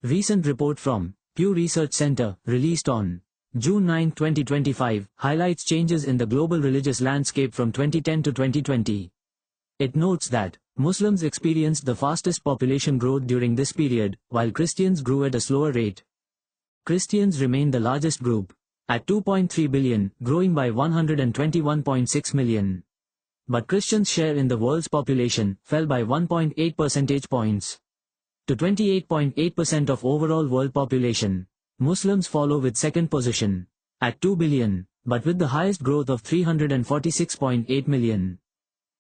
Recent report from Pew Research Center, released on June 9, 2025, highlights changes in the global religious landscape from 2010 to 2020. It notes that Muslims experienced the fastest population growth during this period, while Christians grew at a slower rate. Christians remain the largest group, at 2.3 billion, growing by 121.6 million. But Christians' share in the world's population fell by 1.8 percentage points to 28.8% of overall world population. Muslims follow with second position, at 2 billion, but with the highest growth of 346.8 million.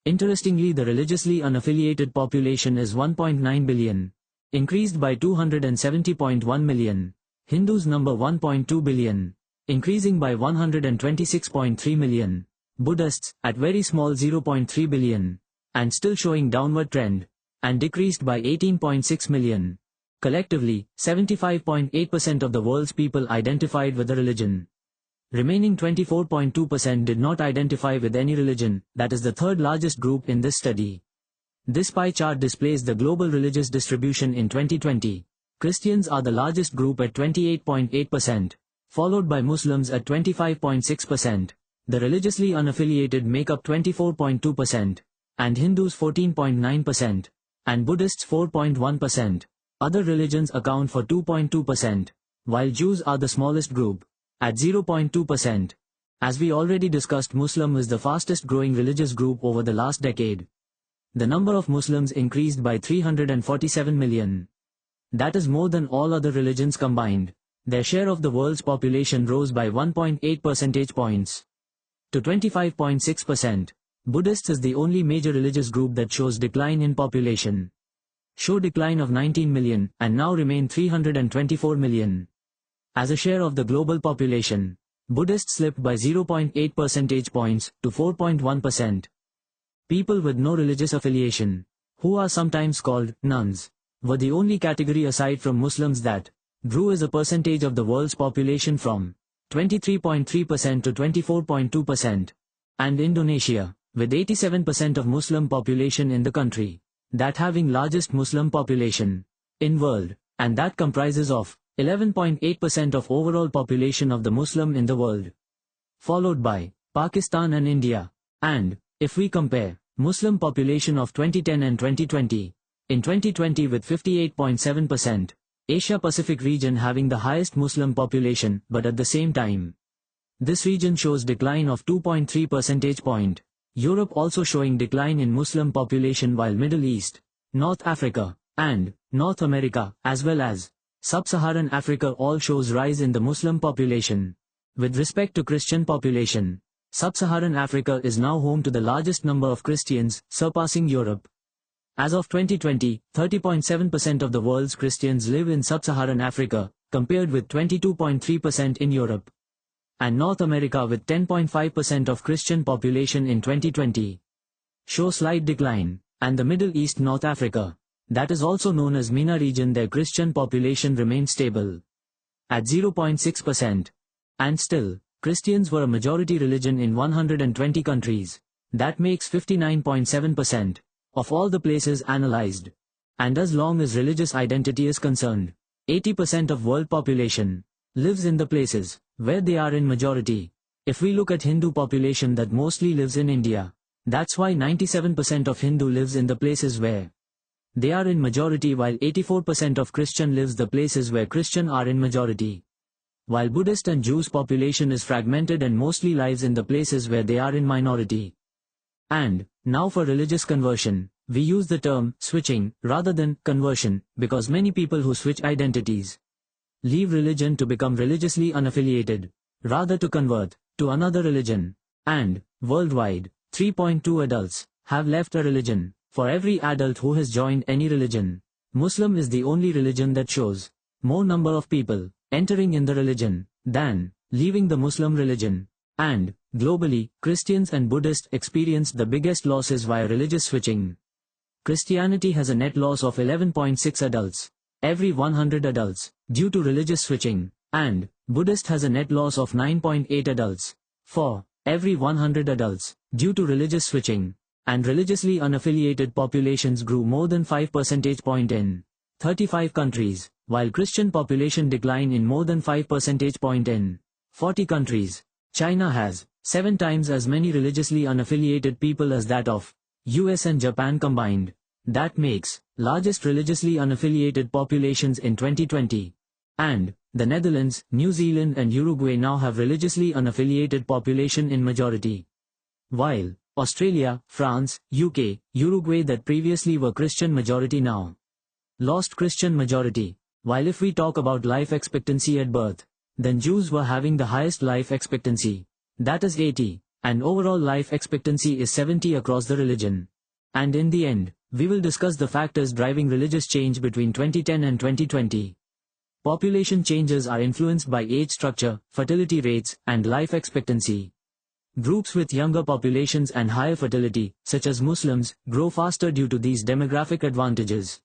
Interestingly, the religiously unaffiliated population is 1.9 billion, increased by 270.1 million. Hindus number 1.2 billion, increasing by 126.3 million. Buddhists, at very small 0.3 billion, and still showing downward trend, and decreased by 18.6 million. Collectively, 75.8% of the world's people identified with a religion. Remaining 24.2% did not identify with any religion, that is the third largest group in this study. This pie chart displays the global religious distribution in 2020. Christians are the largest group at 28.8%, followed by Muslims at 25.6%. The religiously unaffiliated make up 24.2%, and Hindus 14.9%, and Buddhists 4.1%. Other religions account for 2.2%, while Jews are the smallest group, at 0.2%. As we already discussed, Muslim is the fastest growing religious group over the last decade. The number of Muslims increased by 347 million. That is more than all other religions combined. Their share of the world's population rose by 1.8 percentage points to 25.6%. Buddhists is the only major religious group that shows decline in population. Show decline of 19 million, and now remain 324 million. As a share of the global population, Buddhists slipped by 0.8 percentage points to 4.1%. People with no religious affiliation, who are sometimes called nuns, were the only category aside from Muslims that grew as a percentage of the world's population from 23.3% to 24.2%. And Indonesia, with 87% of Muslim population in the country, that having largest Muslim population in world, and that comprises of 11.8% of overall population of the Muslim in the world, followed by Pakistan and India. And if we compare Muslim population of 2010 and 2020, in 2020 with 58.7%, Asia Pacific region having the highest Muslim population, but at the same time, this region shows decline of 2.3 percentage point. Europe also showing decline in Muslim population, while Middle East, North Africa, and North America, as well as Sub-Saharan Africa all shows rise in the Muslim population. With respect to Christian population, Sub-Saharan Africa is now home to the largest number of Christians, surpassing Europe. As of 2020, 30.7% of the world's Christians live in Sub-Saharan Africa, compared with 22.3% in Europe and North America, with 10.5% of Christian population in 2020. Show slight decline, and the Middle East, North Africa, that is also known as MENA region, their Christian population remained stable at 0.6%. And still, Christians were a majority religion in 120 countries. That makes 59.7% of all the places analyzed. And as long as religious identity is concerned, 80% of world population lives in the places where they are in majority. If we look at Hindu population, that mostly lives in India. That's why 97% of Hindu lives in the places where they are in majority, while 84% of Christian lives the places where Christian are in majority. While Buddhist and Jews population is fragmented and mostly lives in the places where they are in minority. And now for religious conversion, we use the term switching rather than conversion, because many people who switch identities leave religion to become religiously unaffiliated, rather to convert to another religion. And worldwide, 3.2 adults have left a religion for every adult who has joined any religion. Muslim is the only religion that shows more number of people entering in the religion than leaving the Muslim religion. And globally, Christians and Buddhists experienced the biggest losses via religious switching. Christianity has a net loss of 11.6 adults every 100 adults due to religious switching, and Buddhist has a net loss of 9.8 adults for every 100 adults due to religious switching. And religiously unaffiliated populations grew more than 5 percentage point in 35 countries, while Christian population decline in more than 5 percentage point in 40 countries. China has 7 times as many religiously unaffiliated people as that of US and Japan combined. That makes largest religiously unaffiliated populations in 2020. And the Netherlands, New Zealand and Uruguay now have religiously unaffiliated population in majority. While Australia, France, UK, Uruguay that previously were Christian majority now lost Christian majority. While if we talk about life expectancy at birth, then Jews were having the highest life expectancy, that is 80, and overall life expectancy is 70 across the religion. And in the end, we will discuss the factors driving religious change between 2010 and 2020. Population changes are influenced by age structure, fertility rates, and life expectancy. Groups with younger populations and higher fertility, such as Muslims, grow faster due to these demographic advantages.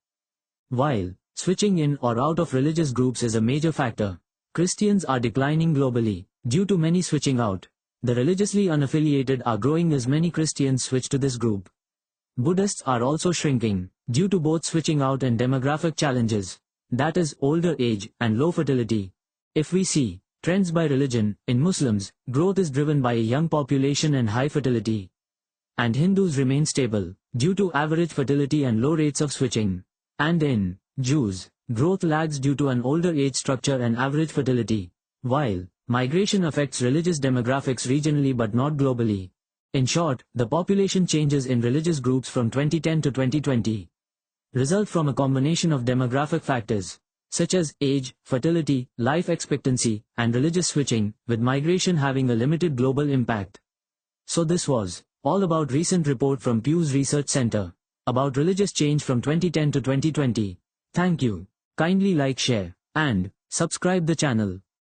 While switching in or out of religious groups is a major factor, Christians are declining globally due to many switching out. The religiously unaffiliated are growing as many Christians switch to this group. Buddhists are also shrinking due to both switching out and demographic challenges, that is, older age and low fertility. If we see trends by religion, in Muslims, growth is driven by a young population and high fertility. And Hindus remain stable due to average fertility and low rates of switching. And in Jews, growth lags due to an older age structure and average fertility. While migration affects religious demographics regionally but not globally. In short, the population changes in religious groups from 2010 to 2020 result from a combination of demographic factors, such as age, fertility, life expectancy, and religious switching, with migration having a limited global impact. So this was all about recent report from Pew's Research Center about religious change from 2010 to 2020. Thank you. Kindly like, share, and subscribe the channel.